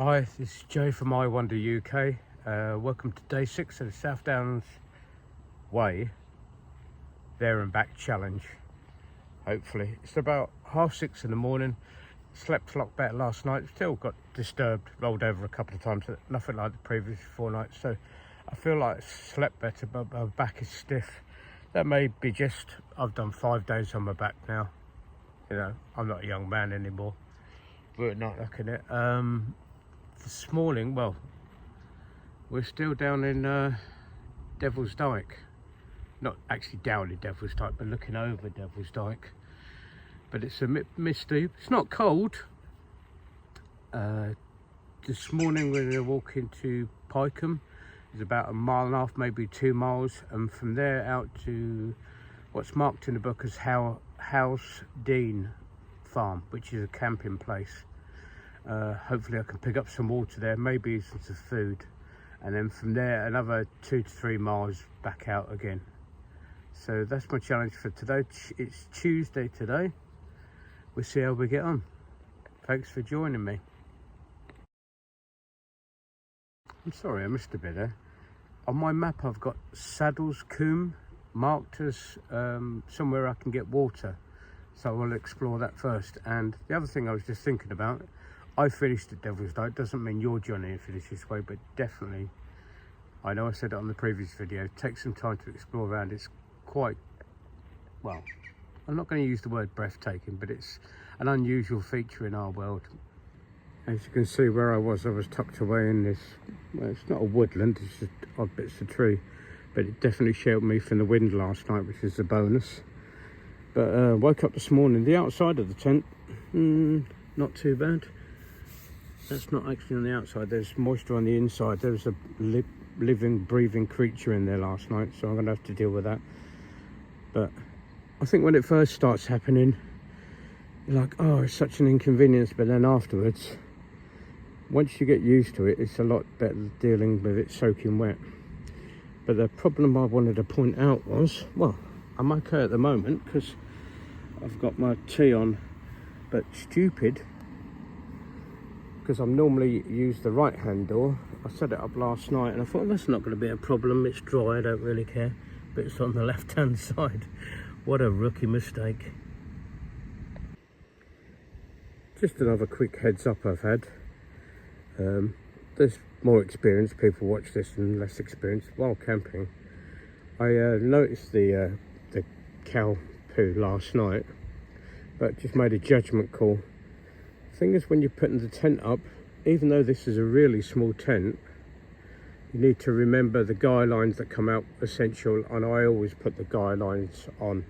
Hi, this is Joe from I Wonder UK. Welcome to day 6 of the South Downs Way there and back challenge. Hopefully it's about 6:30 in the morning. Slept a lot better last night. Still got disturbed, rolled over a couple of times, nothing like the previous 4 nights. So I feel like I slept better, but my back is stiff. That may be just I've done 5 days on my back now. You know, I'm not a young man anymore. We're not looking at it. This morning, well, we're still down in Devil's Dyke. Not actually down in Devil's Dyke, but looking over Devil's Dyke. But it's a bit misty. It's not cold. This morning we're going to walk into Pyecombe. It's about 1.5 miles, maybe 2 miles, and from there out to what's marked in the book as Housedean Farm, which is a camping place. Hopefully I can pick up some water there, maybe some food, and then from there another 2 to 3 miles back out again. So that's my challenge for today. It's Tuesday today. We'll see how we get on. Thanks for joining me. I'm sorry I missed a bit there. On my map I've got Saddlescombe marked as somewhere I can get water, so I will explore that first. And the other thing I was just thinking about, I finished at Devil's Dyke. Doesn't mean your journey finish this way, but definitely, I know I said it on the previous video, take some time to explore around. It's quite, well, I'm not going to use the word breathtaking, but it's an unusual feature in our world. As you can see where I was tucked away in this, well, it's not a woodland, it's just odd bits of tree, but it definitely sheltered me from the wind last night, which is a bonus. But woke up this morning, the outside of the tent, not too bad. That's not actually on the outside, there's moisture on the inside. There was a living, breathing creature in there last night, so I'm going to have to deal with that. But I think when it first starts happening, you're like, oh, it's such an inconvenience, but then afterwards, once you get used to it, it's a lot better dealing with it soaking wet. But the problem I wanted to point out was, well, I'm okay at the moment because I've got my tea on, but stupid, because I'm normally use the right hand door. I set it up last night and I thought, that's not going to be a problem, it's dry, I don't really care, but it's on the left hand side. What a rookie mistake. Just another quick heads up I've had. There's more experienced people watch this and less experienced. While camping, I noticed the cow poo last night, but just made a judgment call. Thing is, when you're putting the tent up, even though this is a really small tent, you need to remember the guy lines that come out essential, and I always put the guy lines on.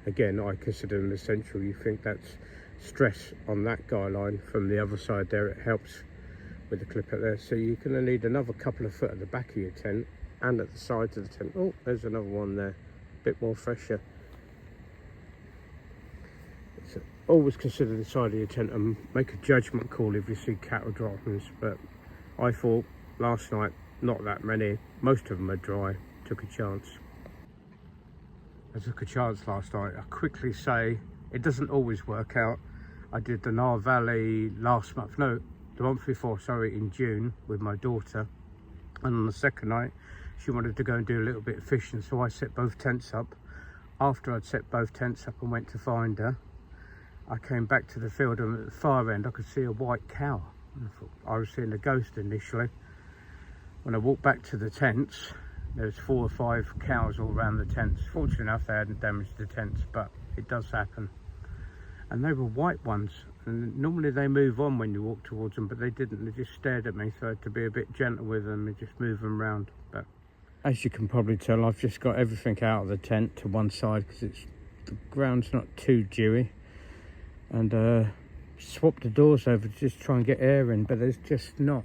Again, I consider them essential. You think that's stress on that guy line from the other side there, it helps with the clip up there. So you're going to need another couple of foot at the back of your tent and at the sides of the tent. Oh, there's another one there, a bit more fresher. So always consider the side of your tent and make a judgment call if you see cattle droppings. But I thought last night, not that many, most of them are dry. Took a chance. I took a chance last night. I quickly say it doesn't always work out. I did the Nar Valley last month, no, the month before, sorry, in June with my daughter, and on the second night she wanted to go and do a little bit of fishing, so I set both tents up. After I'd set both tents up and went to find her, I came back to the field, and at the far end I could see a white cow. I thought I was seeing a ghost initially. When I walked back to the tents, there's 4 or 5 cows all around the tents. Fortunately enough, they hadn't damaged the tents, but it does happen. And they were white ones, and normally they move on when you walk towards them, but they didn't. They just stared at me, so I had to be a bit gentle with them and just move them around. But as you can probably tell, I've just got everything out of the tent to one side because the ground's not too dewy, and swapped the doors over to just try and get air in, but there's just not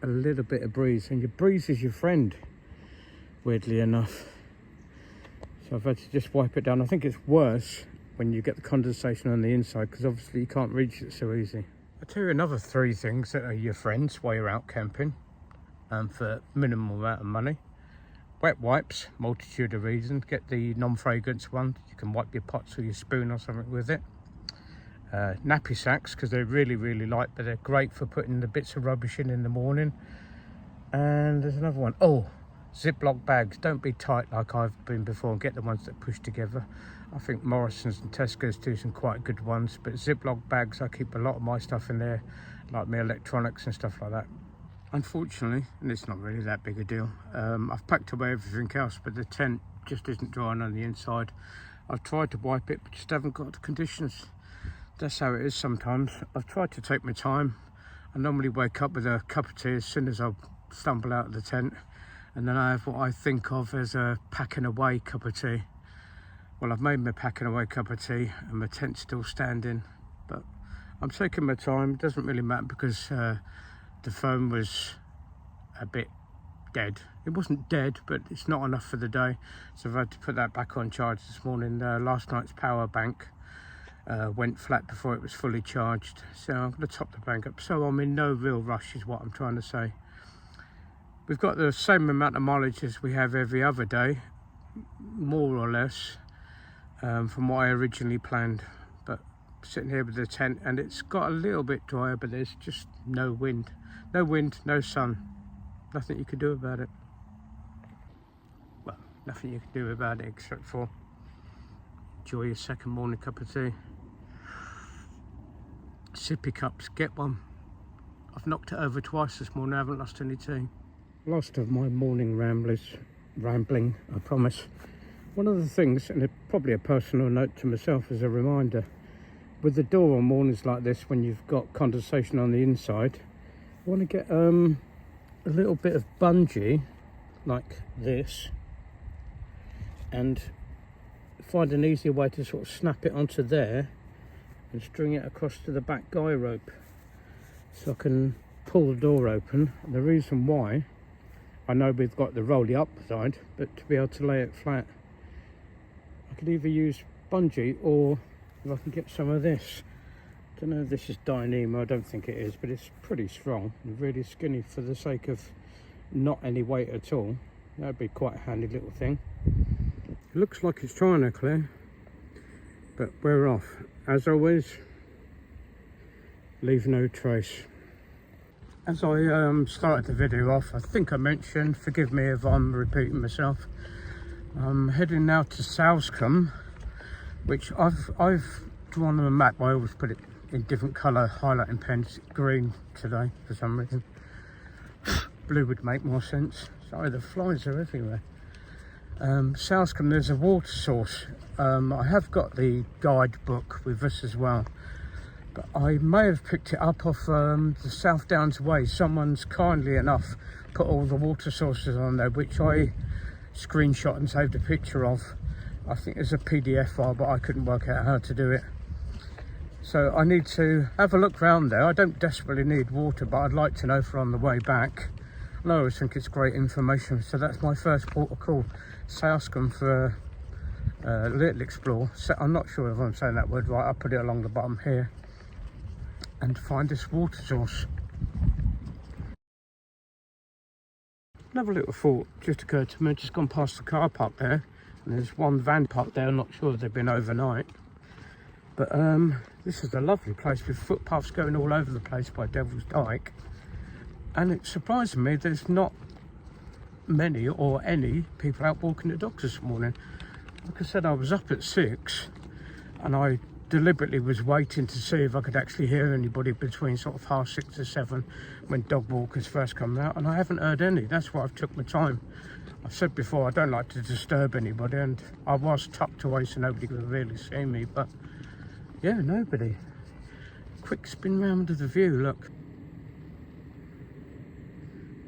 a little bit of breeze, and your breeze is your friend, weirdly enough. So I've had to just wipe it down. I think it's worse when you get the condensation on the inside, because obviously you can't reach it so easy. I'll tell you another 3 things that are your friends while you're out camping, and for minimal amount of money. Wet wipes, multitude of reasons. Get the non-fragrance one. You can wipe your pots or your spoon or something with it. nappy sacks, because they're really, really light, but they're great for putting the bits of rubbish in the morning. And there's another one. Oh, Ziploc bags. Don't be tight like I've been before, and get the ones that push together. I think Morrison's and Tesco's do some quite good ones, but Ziploc bags, I keep a lot of my stuff in there, like my electronics and stuff like that. Unfortunately, and it's not really that big a deal, I've packed away everything else, but the tent just isn't drying on the inside. I've tried to wipe it, but just haven't got the conditions. That's how it is sometimes. I've tried to take my time. I normally wake up with a cup of tea as soon as I stumble out of the tent, and then I have what I think of as a packing away cup of tea. Well, I've made my packing away cup of tea and my tent's still standing, but I'm taking my time. It doesn't really matter because the phone was a bit dead. It wasn't dead, but it's not enough for the day, so I've had to put that back on charge this morning. Last night's power bank went flat before it was fully charged, so I'm going to top the bank up. So I'm in no real rush is what I'm trying to say. We've got the same amount of mileage as we have every other day, more or less, from what I originally planned. But sitting here with the tent, and it's got a little bit drier, but there's just no wind, no sun, nothing you can do about it. Well, nothing you can do about it except for enjoy your second morning cup of tea. Sippy cups, get one. I've knocked it over twice this morning. I haven't lost any tea. Last of my morning rambling, I promise. One of the things, and probably a personal note to myself as a reminder, with the door on mornings like this, when you've got condensation on the inside, I want to get a little bit of bungee like this, and find an easier way to sort of snap it onto there and string it across to the back guy rope, so I can pull the door open. And the reason why, I know we've got the rolly up side, but to be able to lay it flat, I could either use bungee, or if I can get some of this. I don't know if this is Dyneema, I don't think it is, but it's pretty strong and really skinny for the sake of not any weight at all. That'd be quite a handy little thing. It looks like it's trying to clear, but we're off. As always, leave no trace. As I started the video off, I think I mentioned, forgive me if I'm repeating myself, I'm heading now to Housedean, which I've drawn on a map. I always put it in different colour highlighting pens. Green today for some reason. Blue would make more sense. Sorry, the flies are everywhere. Housedean, there's a water source. I have got the guidebook with us as well, but I may have picked it up off the South Downs Way. Someone's kindly enough put all the water sources on there, which I screenshot and saved a picture of. I think there's a PDF file, but I couldn't work out how to do it. So I need to have a look around there. I don't desperately need water, but I'd like to know for on the way back. And I always think it's great information. So that's my first port of call, Housedean, for a little explore. So I'm not sure if I'm saying that word right. I'll put it along the bottom here and find this water source. Another little thought just occurred to me. I've just gone past the car park there, and there's one van parked there. I'm not sure if they've been overnight, but this is a lovely place with footpaths going all over the place by Devil's Dyke. And it surprised me there's not many or any people out walking the dogs this morning. Like I said, I was up at 6 and I deliberately was waiting to see if I could actually hear anybody between sort of 6:30 to 7 when dog walkers first come out, and I haven't heard any. That's why I've took my time. I've said before, I don't like to disturb anybody, and I was tucked away so nobody could really see me, but yeah, nobody. Quick spin round of the view, look.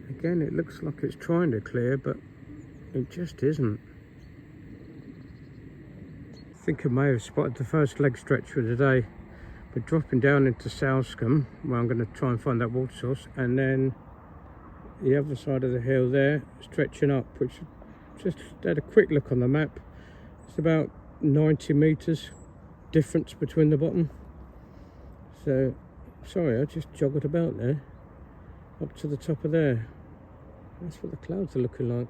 Again, it looks like it's trying to clear, but it just isn't. I think I may have spotted the first leg stretch for the day. We're dropping down into Housedean, where I'm going to try and find that water source, and then the other side of the hill there, stretching up, which just had a quick look on the map. It's about 90 metres difference between the bottom. So, sorry, I just jogged about there, up to the top of there. That's what the clouds are looking like.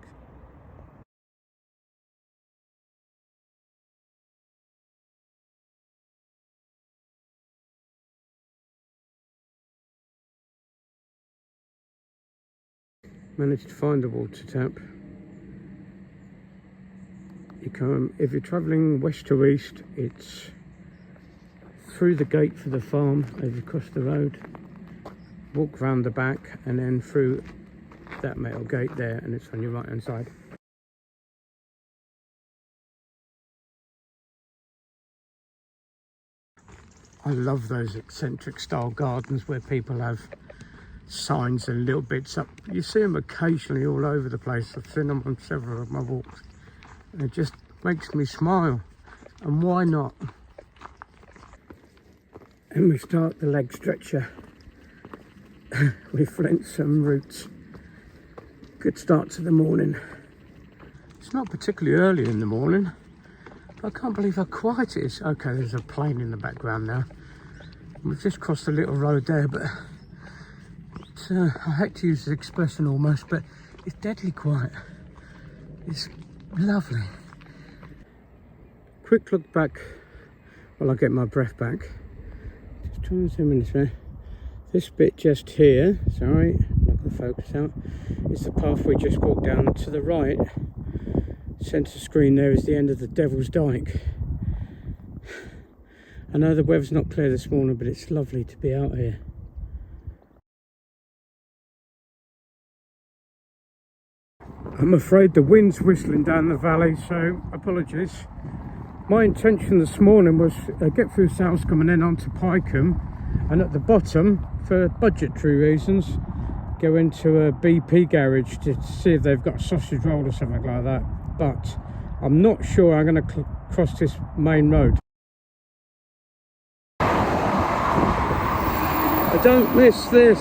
Managed to find the water tap. You come, if you're travelling west to east, it's through the gate for the farm as you cross the road, walk round the back and then through that metal gate there, and it's on your right hand side. I love those eccentric style gardens where people have signs and little bits up. You see them occasionally all over the place. I've seen them on several of my walks. And it just makes me smile. And why not? And we start the leg stretcher with flints and roots. Good start to the morning. It's not particularly early in the morning. I can't believe how quiet it is. Okay, there's a plane in the background now. We've just crossed a little road there, but I hate to use the expression almost, but it's deadly quiet. It's lovely. Quick look back while I get my breath back. Just trying to zoom in this way. This bit just here, sorry, I'm not going to focus out, is the path we just walked down. To the right, centre screen there is the end of the Devil's Dyke. I know the weather's not clear this morning, but it's lovely to be out here. I'm afraid the wind's whistling down the valley, so apologies. My intention this morning was get through Southcombe and then on to Pyecombe, and at the bottom, for budgetary reasons, go into a BP garage to see if they've got a sausage roll or something like that. But I'm not sure I'm going to cross this main road. I don't miss this.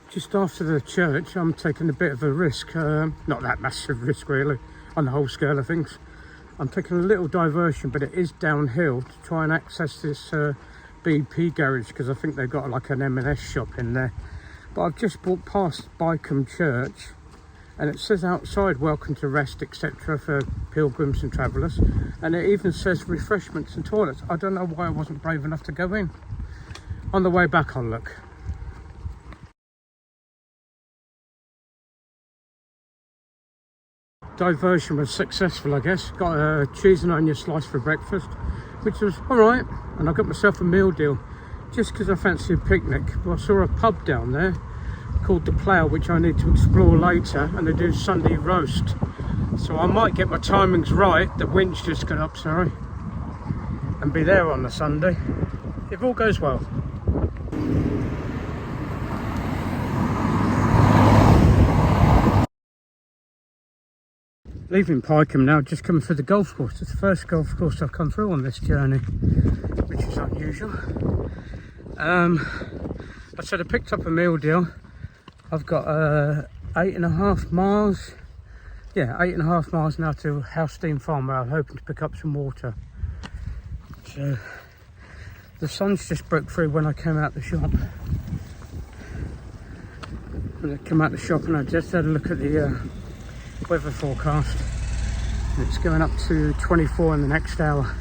Just after the church, I'm taking a bit of a risk. Not that massive risk really, on the whole scale of things. I'm taking a little diversion, but it is downhill to try and access this BP garage, because I think they've got like an M&S shop in there. But I've just walked past Pyecombe Church, and it says outside welcome to rest, etc. for pilgrims and travellers, and it even says refreshments and toilets. I don't know why I wasn't brave enough to go in. On the way back I'll look. Diversion was successful, I guess. Got a cheese and onion slice for breakfast, which was alright, and I got myself a meal deal just because I fancy a picnic. Well, I saw a pub down there called The Plough, which I need to explore later, and they do Sunday roast, so I might get my timings right. The wind's just got up, sorry, and be there on the Sunday if all goes well. Leaving Pyecombe now, just coming through the golf course. It's the first golf course I've come through on this journey, which is unusual. I said I picked up a meal deal. I've got 8.5 miles. Yeah, 8.5 miles now to Housedean Farm, where I'm hoping to pick up some water. So the sun's just broke through when I came out the shop. When I came out the shop, and I just had a look at the weather forecast. It's going up to 24 in the next hour,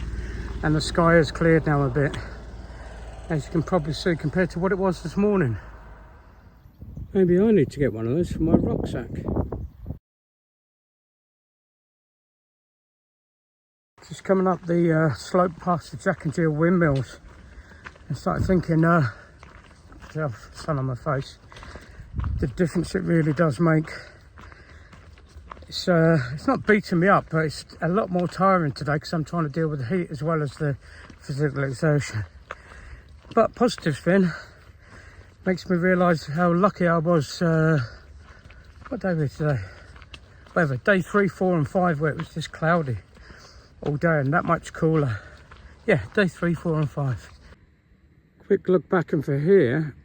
and the sky has cleared now a bit, as you can probably see, compared to what it was this morning. Maybe I need to get one of those for my rucksack. Just coming up the slope past the Jack and Jill windmills, and started thinking, sun on my face, the difference it really does make. It's not beating me up, but it's a lot more tiring today because I'm trying to deal with the heat as well as the physical exertion. But positive spin makes me realise how lucky I was. What day was it today? Whatever, day 3, 4 and 5, where it was just cloudy all day and that much cooler. Yeah, day 3, 4 and 5. Quick look back, and for here,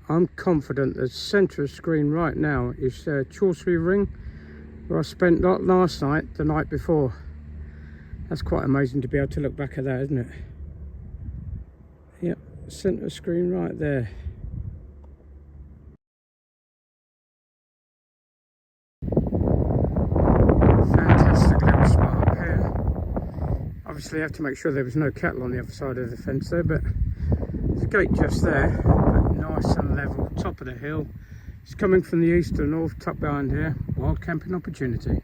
I'm confident the centre of screen right now is Chanctonbury Ring, where I spent not last night, the night before. That's quite amazing to be able to look back at that, isn't it? Yep, centre screen right there. Fantastic little spot up here. Obviously you have to make sure there was no cattle on the other side of the fence there, but there's a gate just there, but nice and level, top of the hill. It's coming from the east or north, tucked behind here. Wild camping opportunity.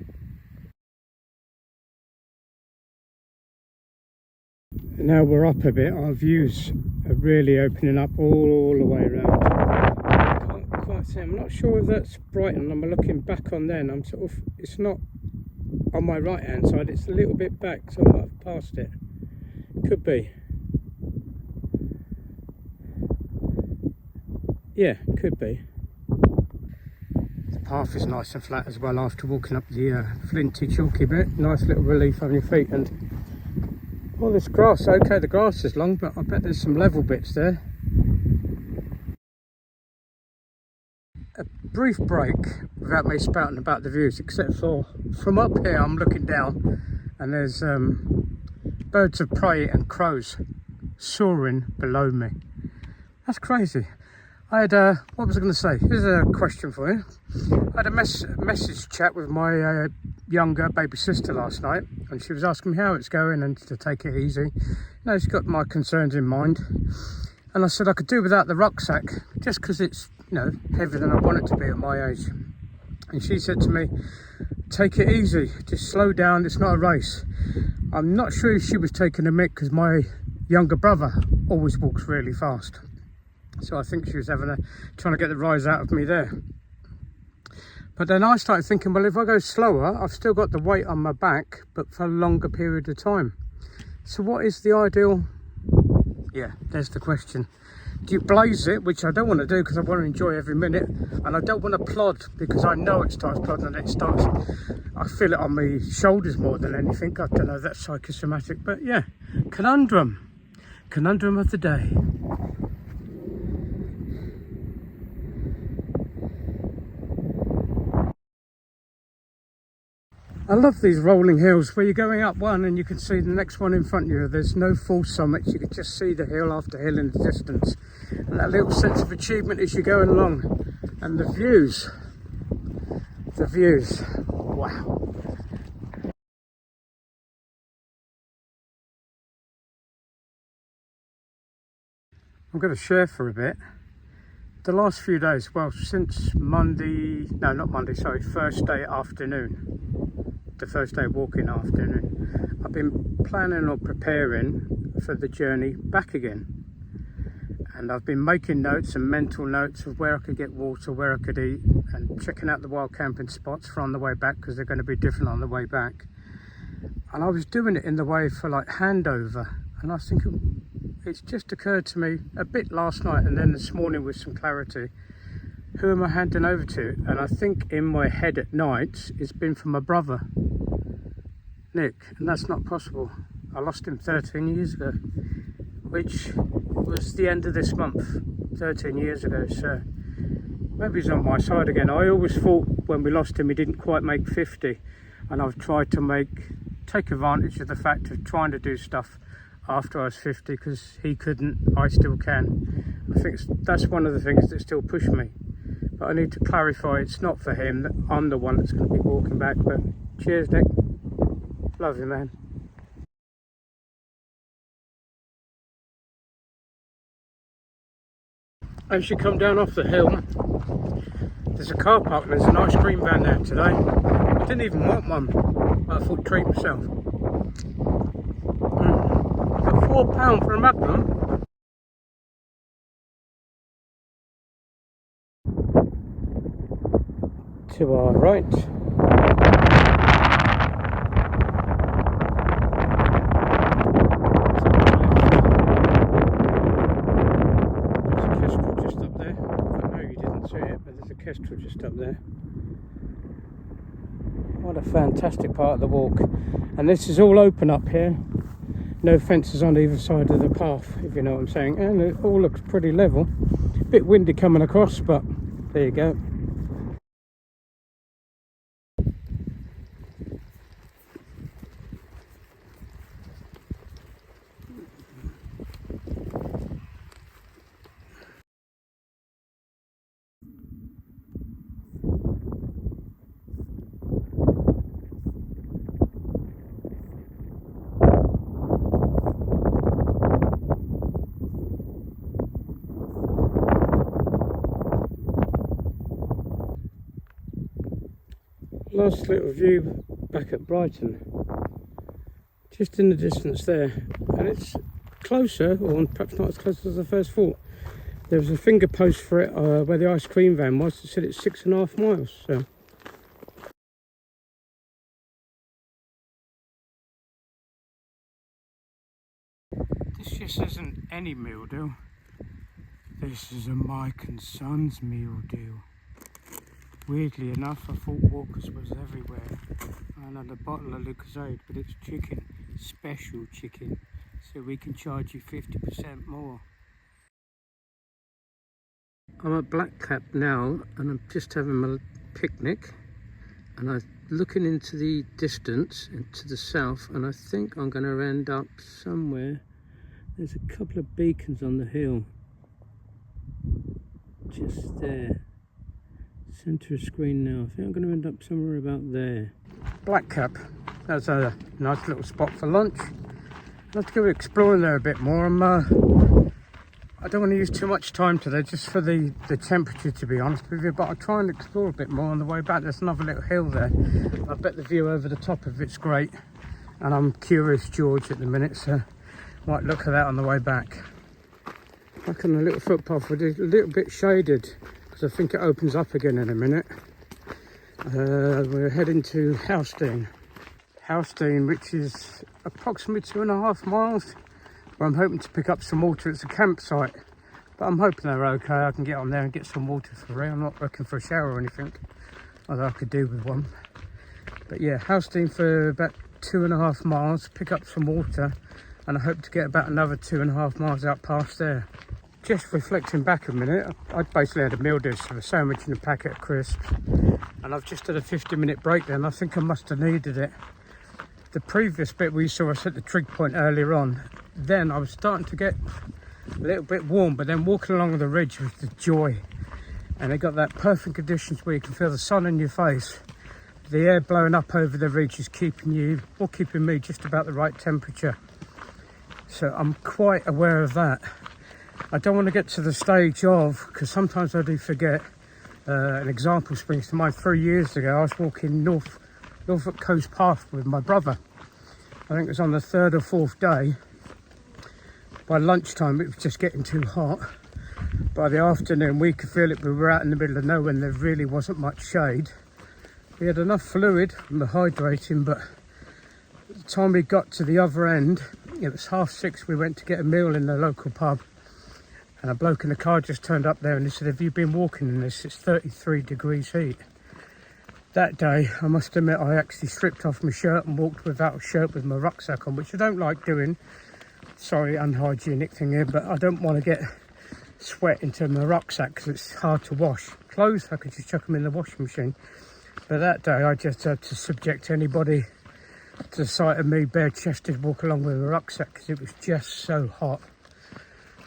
Now we're up a bit, our views are really opening up all the way around. Can't quite see, I'm not sure if that's Brighton. I'm looking back on then, I'm sort of, it's not on my right hand side, it's a little bit back, so I might have passed it. Could be. Yeah, could be. The path is nice and flat as well after walking up the flinty chalky bit. Nice little relief on your feet. And all this grass, okay, the grass is long, but I bet there's some level bits there. A brief break without me spouting about the views, except for from up here I'm looking down and there's birds of prey and crows soaring below me. That's crazy. I had what was I going to say? Here's a question for you. I had a message chat with my younger baby sister last night, and she was asking me how it's going and to take it easy. You know, she's got my concerns in mind, and I said I could do without the rucksack just because it's, you know, heavier than I want it to be at my age. And she said to me, take it easy, just slow down, it's not a race. I'm not sure if she was taking a mick because my younger brother always walks really fast. So I think she was trying to get the rise out of me there. But then I started thinking, well, if I go slower, I've still got the weight on my back, but for a longer period of time. So what is the ideal? Yeah, there's the question. Do you blaze it, which I don't want to do because I want to enjoy every minute, and I don't want to plod because I know it starts plodding and I feel it on my shoulders more than anything. I don't know, that's psychosomatic, but yeah, conundrum of the day. I love these rolling hills where you're going up one and you can see the next one in front of you. There's no false summits, you can just see the hill after hill in the distance. And that little sense of achievement as you're going along. And the views, wow. I'm going to share for a bit. The last few days, well, since first day afternoon. The first day walking afternoon, I've been planning or preparing for the journey back again, and I've been making notes and mental notes of where I could get water, where I could eat, and checking out the wild camping spots for on the way back because they're going to be different on the way back. And I was doing it in the way for like handover, and I was thinking, it's just occurred to me a bit last night and then this morning with some clarity, who am I handing over to? And I think in my head at night it's been for my brother Nick, and that's not possible. I lost him 13 years ago, which was the end of this month, 13 years ago. So maybe he's on my side again. I always thought when we lost him he didn't quite make 50, and I've tried to take advantage of the fact of trying to do stuff after I was 50 because he couldn't, I still can. I think that's one of the things that still push me. But I need to clarify it's not for him, that I'm the one that's going to be walking back. But cheers, Nick. Love you, man. As you come down off the hill, there's a car park and there's an ice cream van there today. I didn't even want one, but I thought treat myself. Got £4 for a Magnum. To our right. Kestrel just up there. What a fantastic part of the walk, and this is all open up here, no fences on either side of the path, if you know what I'm saying, and it all looks pretty level. A bit windy coming across, but there you go. nice little view back at Brighton, just in the distance there, and it's closer, or perhaps not as close as I first thought. There was a finger post for it where the ice cream van was. It said it's 6.5 miles. So this just isn't any meal deal. This is a Mike and Sons meal deal. Weirdly enough, I thought Walker's was everywhere, and had a bottle of Lucozade, but it's chicken, special chicken, so we can charge you 50% more. I'm at Blackcap now, and I'm just having my picnic, and I'm looking into the distance, into the south, and I think I'm going to end up somewhere. There's a couple of beacons on the hill, just there. Centre of screen now. I think I'm going to end up somewhere about there. Blackcap. That's a nice little spot for lunch. I'd like to go exploring there a bit more. I don't want to use too much time today, just for the temperature, to be honest with you, but I'll try and explore a bit more on the way back. There's another little hill there. I bet the view over the top of it's great, and I'm Curious George at the minute, so might look at that on the way back. Back on a little footpath, but it's a little bit shaded, because I think it opens up again in a minute. We're heading to Housedean, which is approximately 2.5 miles, where I'm hoping to pick up some water. It's a campsite, but I'm hoping they're okay. I can get on there and get some water for free. I'm not looking for a shower or anything, although I could do with one. But yeah, Housedean for about 2.5 miles, pick up some water, and I hope to get about another 2.5 miles out past there. Just reflecting back a minute, I basically had a meal dish of a sandwich and a packet of crisps, and I've just had a 50-minute break then. I think I must have needed it. The previous bit we saw us at the trig point earlier on, then I was starting to get a little bit warm, but then walking along the ridge was the joy. And it got that perfect conditions where you can feel the sun in your face. The air blowing up over the ridge is keeping you, or keeping me, just about the right temperature. So I'm quite aware of that. I don't want to get to the stage of, because sometimes I do forget, an example springs to mind. 3 years ago I was walking Norfolk Coast Path with my brother. I think it was on the 3rd or 4th day. By lunchtime it was just getting too hot. By the afternoon we could feel it. We were out in the middle of nowhere and there really wasn't much shade. We had enough fluid and we're hydrating, but at the time we got to the other end, it was 6:30. We went to get a meal in the local pub, and a bloke in the car just turned up there and he said, "Have you been walking in this? It's 33 degrees heat." That day, I must admit, I actually stripped off my shirt and walked without a shirt with my rucksack on, which I don't like doing. Sorry, unhygienic thing here, but I don't want to get sweat into my rucksack because it's hard to wash. Clothes, I could just chuck them in the washing machine. But that day, I just had to subject anybody to the sight of me bare-chested walk along with a rucksack because it was just so hot.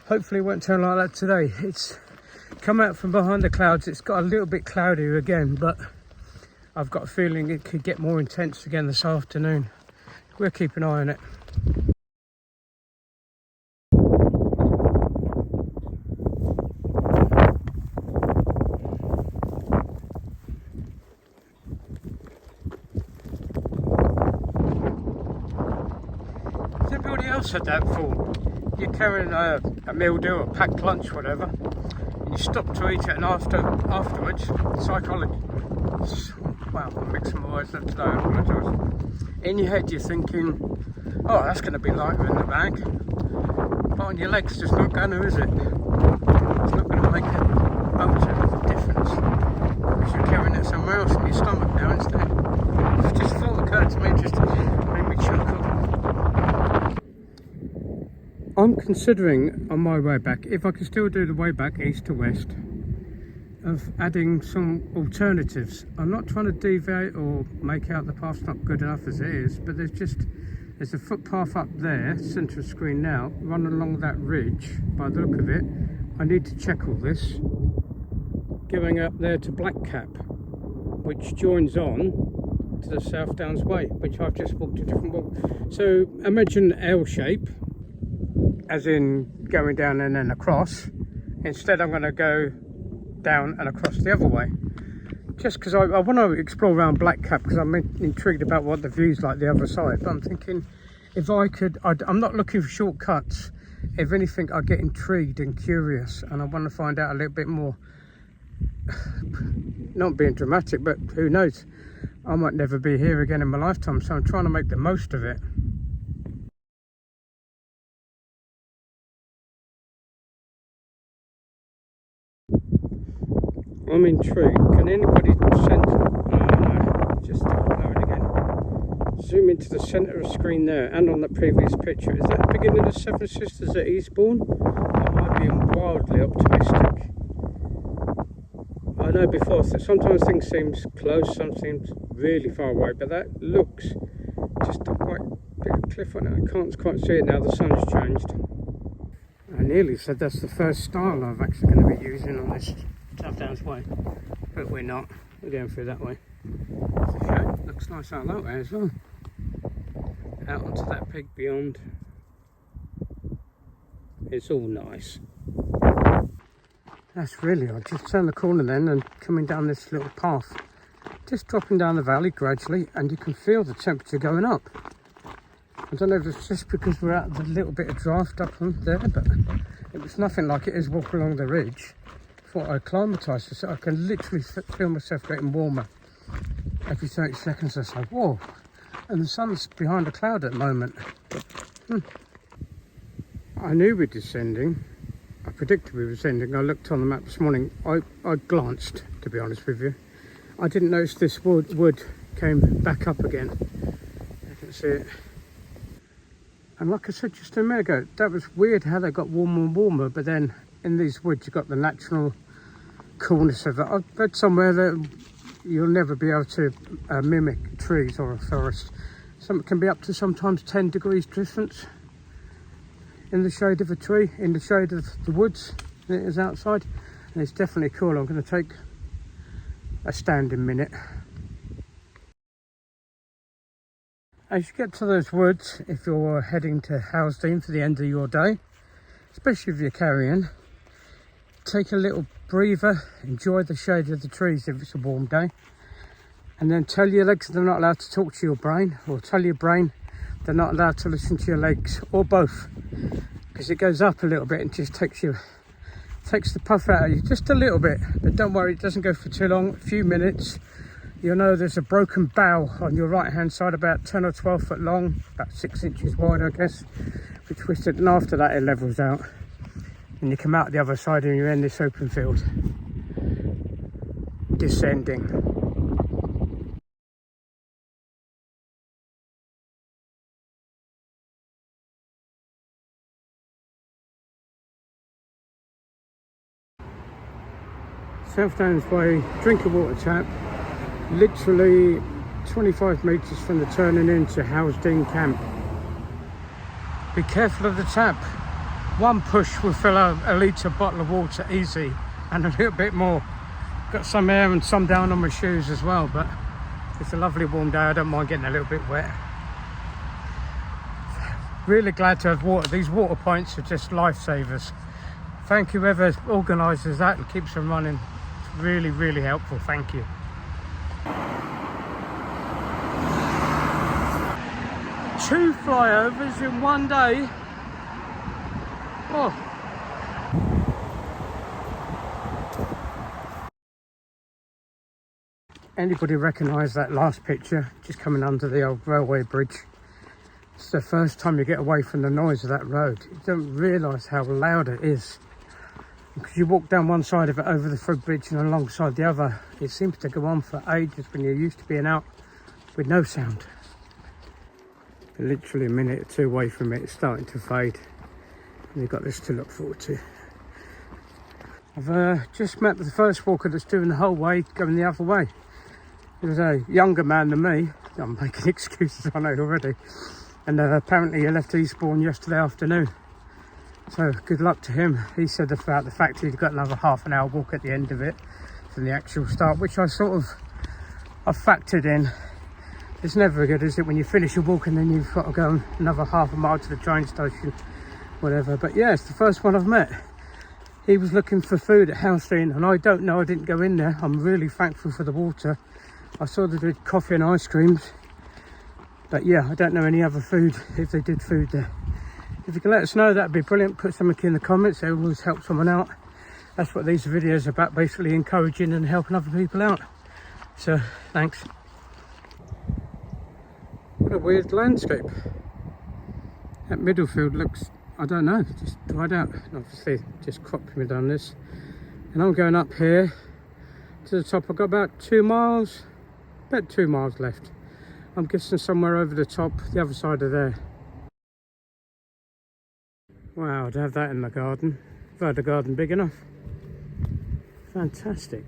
Hopefully it won't turn like that today. It's come out from behind the clouds. It's got a little bit cloudier again, but I've got a feeling it could get more intense again this afternoon. We'll keep an eye on it. Has everybody else had that before? You're carrying a meal deal, a packed lunch, whatever, and you stop to eat it, and afterwards, psychology. Wow, I'm mixing my words up today, I apologise. In your head you're thinking, oh, that's going to be lighter in the bag, but on your legs just not going to, is it? It's not going to make a motor of a difference, because you're carrying it somewhere else in your stomach now instead. Just thought occurred to me, just made me choke up. I'm considering on my way back, if I can still do the way back east to west, of adding some alternatives. I'm not trying to deviate or make out the path's not good enough as it is, but there's a footpath up there, centre of screen now, run along that ridge. By the look of it, I need to check all this. Going up there to Blackcap, which joins on to the South Downs Way, which I've just walked a different walk. So imagine L shape, as in going down and then across. Instead I'm going to go down and across the other way. just because I want to explore around Black Cap, because I'm intrigued about what the view's like the other side. But I'm thinking, if I could, I'm not looking for shortcuts. If anything, I get intrigued and curious, and I want to find out a little bit more. Not being dramatic, but who knows? I might never be here again in my lifetime, so I'm trying to make the most of it. I'm intrigued. Can anybody send... just upload again. Zoom into the centre of the screen there, and on the previous picture. Is that the beginning of Seven Sisters at Eastbourne? I might be wildly optimistic. I know before, so sometimes things seem close, some seems really far away, but that looks just a quite bit of cliff on it. I can't quite see it now, the sun's changed. I nearly said that's the first style I'm actually going to be using on this Chanctonbury way, but we're not. We're going through that way. It's a shame. Looks nice out that way as well. Out onto that peak beyond. It's all nice. That's really odd. Just turn the corner then and coming down this little path. Just dropping down the valley gradually, and you can feel the temperature going up. I don't know if it's just because we're at the little bit of draft up on there, but it was nothing like it is walking along the ridge. I thought I'd acclimatise, so I can literally feel myself getting warmer every 30 seconds or so. Whoa! And the sun's behind a cloud at the moment. I knew we were descending. I predicted we were descending. I looked on the map this morning. I glanced, to be honest with you. I didn't notice this wood came back up again. I can see it. And like I said just a minute ago, that was weird how they got warmer and warmer, but then in these woods you've got the natural coolness of it. I've read somewhere that you'll never be able to mimic trees or a forest. It can be up to sometimes 10 degrees difference in the shade of a tree, in the shade of the woods than it is outside. And it's definitely cool. I'm going to take a standing minute. As you get to those woods, if you're heading to Housedean for the end of your day, especially if you're carrying, take a little breather, enjoy the shade of the trees if it's a warm day, and then tell your legs they're not allowed to talk to your brain, or tell your brain they're not allowed to listen to your legs, or both, because it goes up a little bit and just takes the puff out of you just a little bit. But don't worry, it doesn't go for too long, a few minutes. You'll know there's a broken bough on your right hand side, about 10 or 12 foot long, about 6 inches wide I guess, we twisted, and after that it levels out and you come out the other side and you're in this open field, descending. Chanctonbury Way, drinking water tap, literally 25 metres from the turning into Housedean Camp. Be careful of the tap. One push will fill a litre bottle of water easy, and a little bit more. Got some air and some down on my shoes as well, but it's a lovely warm day. I don't mind getting a little bit wet. Really glad to have water. These water points are just lifesavers. Thank you whoever organises that and keeps them running. It's really, really helpful. Thank you. 2 flyovers in one day. Oh. Anybody recognise that last picture just coming under the old railway bridge? It's the first time you get away from the noise of that road. You don't realise how loud it is. Because you walk down one side of it over the footbridge and alongside the other, it seems to go on for ages when you're used to being out with no sound. Literally a minute or two away from it, it's starting to fade. And you've got this to look forward to. I've just met the first walker that's doing the whole way going the other way. He was a younger man than me. I'm making excuses, I know already. And apparently he left Eastbourne yesterday afternoon. So good luck to him. He said about the fact he'd got another half an hour walk at the end of it from the actual start, which I factored in. It's never good, is it, when you finish your walk and then you've got to go another half a mile to the train station, whatever. But yeah, it's the first one I've met. He was looking for food at Housedean, and I don't know, I didn't go in there. I'm really thankful for the water. I saw they did coffee and ice creams, but yeah, I don't know any other food, if they did food there. If you can let us know, that'd be brilliant. Put something in the comments, it always helps someone out. That's what these videos are about, basically encouraging and helping other people out. So thanks. What a weird landscape. That middle field looks, I don't know, just dried out. And obviously just cropped me down this. And I'm going up here to the top. I've got about 2 miles, about 2 miles left. I'm guessing somewhere over the top, the other side of there. Wow, to have that in the garden. If I had a garden big enough. Fantastic.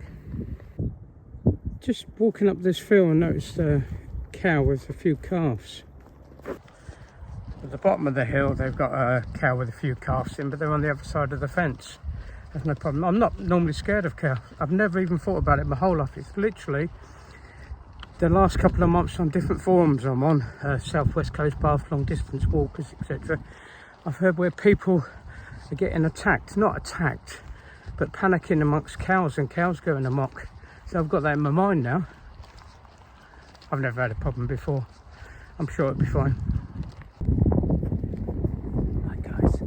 Just walking up this field, I noticed a cow with a few calves. At the bottom of the hill, they've got a cow with a few calves in, but they're on the other side of the fence. That's no problem. I'm not normally scared of cows. I've never even thought about it my whole life. It's literally the last couple of months on different forums I'm on, South West Coast Path, long distance walkers, etc. I've heard where people are getting attacked, not attacked, but panicking amongst cows and cows going amok. So I've got that in my mind now. I've never had a problem before. I'm sure it'll be fine. Hi guys.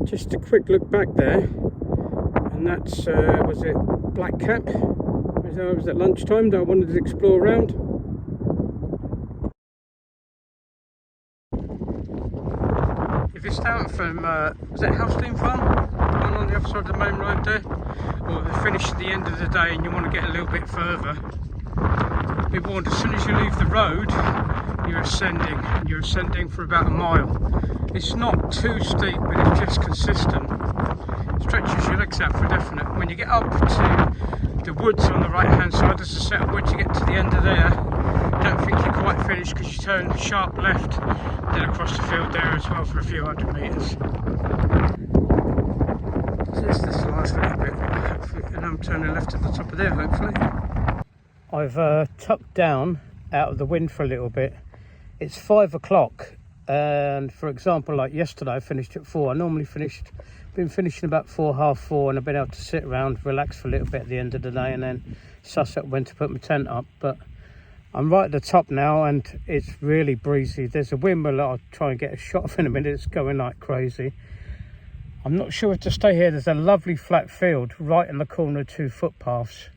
Just a quick look back there, and that's, was it Black Cap? It was at lunchtime that I wanted to explore around. If you're starting from, was it Housedean Farm? The one on the other side of the main road there? Or they finish at the end of the day and you want to get a little bit further. Be warned, as soon as you leave the road, you're ascending. You're ascending for about a mile. It's not too steep, but it's just consistent. Stretches your legs out for definite. When you get up to the woods on the right hand side, there's a set of woods. You get to the end of there, don't think you're quite finished because you turn sharp left, then across the field there as well for a few hundred metres. Just this last little bit, and I'm turning left at the top of there hopefully. I've tucked down out of the wind for a little bit. It's 5 o'clock, and for example, like yesterday I finished at 4. I normally been finishing about 4, half 4, and I've been able to sit around, relax for a little bit at the end of the day, and then suss up when to put my tent up. But I'm right at the top now, and it's really breezy. There's a windmill I'll try and get a shot of in a minute. It's going like crazy. I'm not sure if to stay here. There's a lovely flat field right in the corner of 2 footpaths,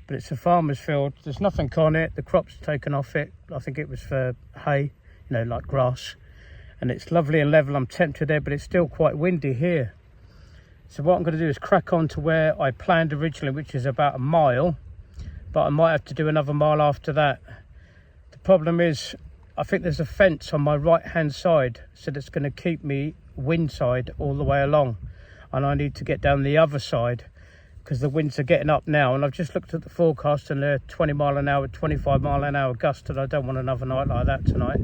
but it's a farmer's field. There's nothing on it. The crop's taken off it. I think it was for hay, you know, like grass. And it's lovely and level. I'm tempted there, but it's still quite windy here. So what I'm going to do is crack on to where I planned originally, which is about a mile, but I might have to do another mile after that. The problem is, I think there's a fence on my right hand side, so that's going to keep me wind side all the way along, and I need to get down the other side because the winds are getting up now, and I've just looked at the forecast and they're 20 mile an hour, 25 mile an hour gusts, and I don't want another night like that tonight.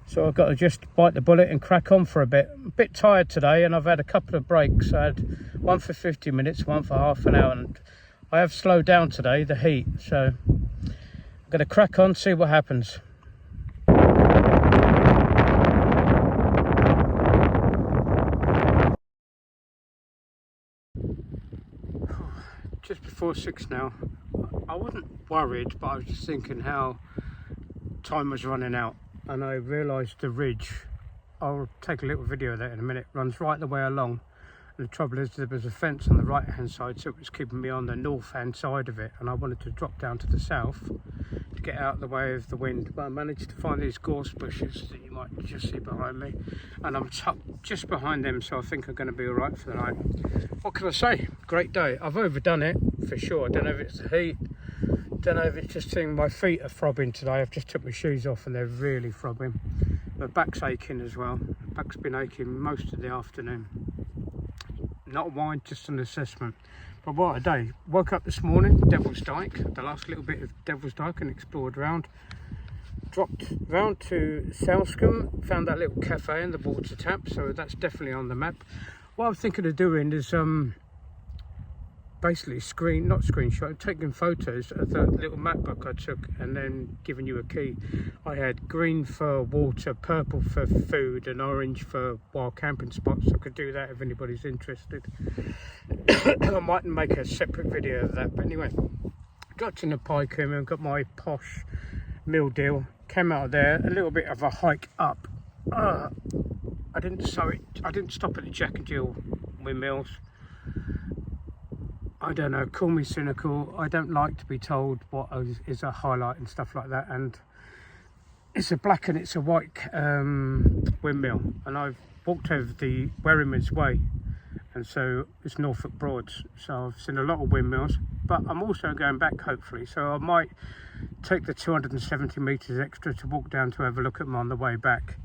So I've got to just bite the bullet and crack on for a bit. I'm a bit tired today, and I've had a couple of breaks. I had one for 50 minutes, one for half an hour, and I have slowed down today, the heat. So I'm going to crack on, see what happens. Just before 6 now. I wasn't worried, but I was just thinking how time was running out. And I realised the ridge, I'll take a little video of that in a minute, runs right the way along. And the trouble is there was a fence on the right hand side, so it was keeping me on the north hand side of it, and I wanted to drop down to the south to get out of the way of the wind, but I managed to find these gorse bushes that you might just see behind me, and I'm tucked just behind them, so I think I'm going to be alright for the night. What can I say? Great day. I've overdone it for sure. I don't know if it's the heat, don't know if it's just seeing my feet are throbbing today. I've just took my shoes off and they're really throbbing. My back's aching as well. My back's been aching most of the afternoon. Not a whine, just an assessment. But what a day. Woke up this morning, Devil's Dyke, the last little bit of Devil's Dyke, and explored around. Dropped round to Southcombe, found that little cafe and the water tap, so that's definitely on the map. What I'm thinking of doing is basically taking photos of the little map book I took and then giving you a key. I had green for water, purple for food and orange for wild camping spots. I could do that if anybody's interested. I might make a separate video of that, but anyway, got to the Pyecombe and got my posh meal deal. Came out of there, a little bit of a hike up. I didn't stop at the Jack and Jill windmills. I don't know, call me cynical. I don't like to be told what is a highlight and stuff like that. And it's a black and it's a white windmill. And I've walked over the Wherryman's Way, and so it's Norfolk Broads. So I've seen a lot of windmills, but I'm also going back hopefully. So I might take the 270 metres extra to walk down to have a look at them on the way back.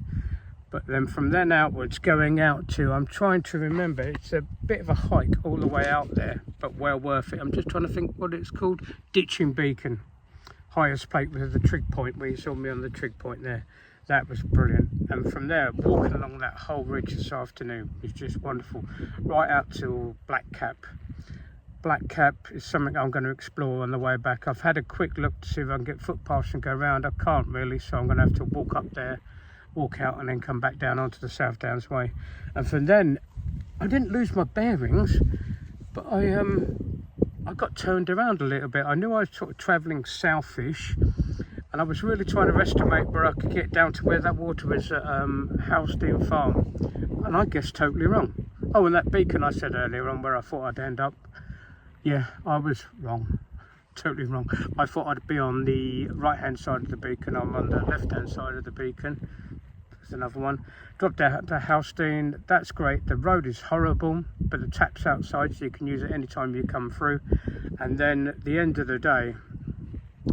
But then from then outwards, going out to, I'm trying to remember, it's a bit of a hike all the way out there, but well worth it. I'm just trying to think what it's called. Ditching Beacon. Highest plate with the trig point, where you saw me on the trig point there. That was brilliant. And from there, walking along that whole ridge this afternoon was just wonderful. Right out to Black Cap. Black Cap is something I'm going to explore on the way back. I've had a quick look to see if I can get footpaths and go around. I can't really, so I'm going to have to walk up there, walk out and then come back down onto the South Downs Way. And from then I didn't lose my bearings, but I got turned around a little bit. I knew I was sort of travelling southish, and I was really trying to estimate where I could get down to where that water is at Housedean Farm, and I guessed totally wrong. Oh, and that beacon I said earlier on where I thought I'd end up, yeah, I was wrong. Totally wrong. I thought I'd be on the right hand side of the beacon. I'm on the left hand side of the beacon. There's another one. Dropped down to Housedean. That's great. The road is horrible, but the tap's outside, so you can use it anytime you come through. And then at the end of the day,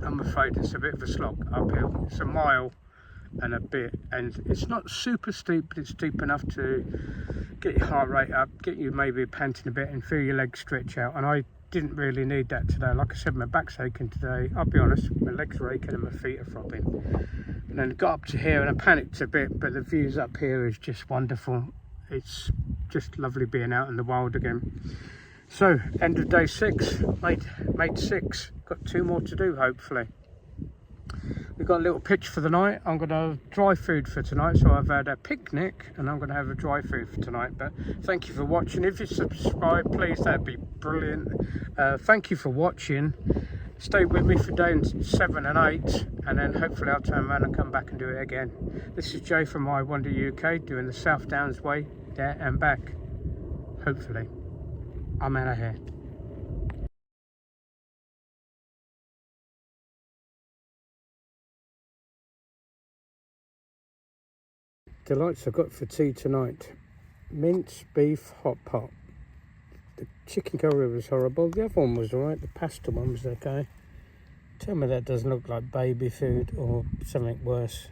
I'm afraid it's a bit of a slog uphill. It's a mile and a bit, and it's not super steep, but it's steep enough to get your heart rate up, get you maybe panting a bit and feel your legs stretch out. And I didn't really need that today. Like I said, my back's aching today. I'll be honest, my legs are aching and my feet are throbbing. And then got up to here and I panicked a bit, but the views up here is just wonderful. It's just lovely being out in the wild again. So, end of day 6, made 6. Got 2 more to do, hopefully. We've got a little pitch for the night. I'm going to have dry food for tonight. So I've had a picnic and I'm going to have a dry food for tonight. But thank you for watching. If you subscribe, please, that'd be brilliant. Thank you for watching. Stay with me for day 7 and 8. And then hopefully I'll turn around and come back and do it again. This is Jay from I Wonder UK doing the South Downs Way there and back. Hopefully. I'm out of here. Delights I got for tea tonight. Mince beef hot pot. The chicken curry was horrible. The other one was alright. The pasta one was okay. Tell me that doesn't look like baby food or something worse.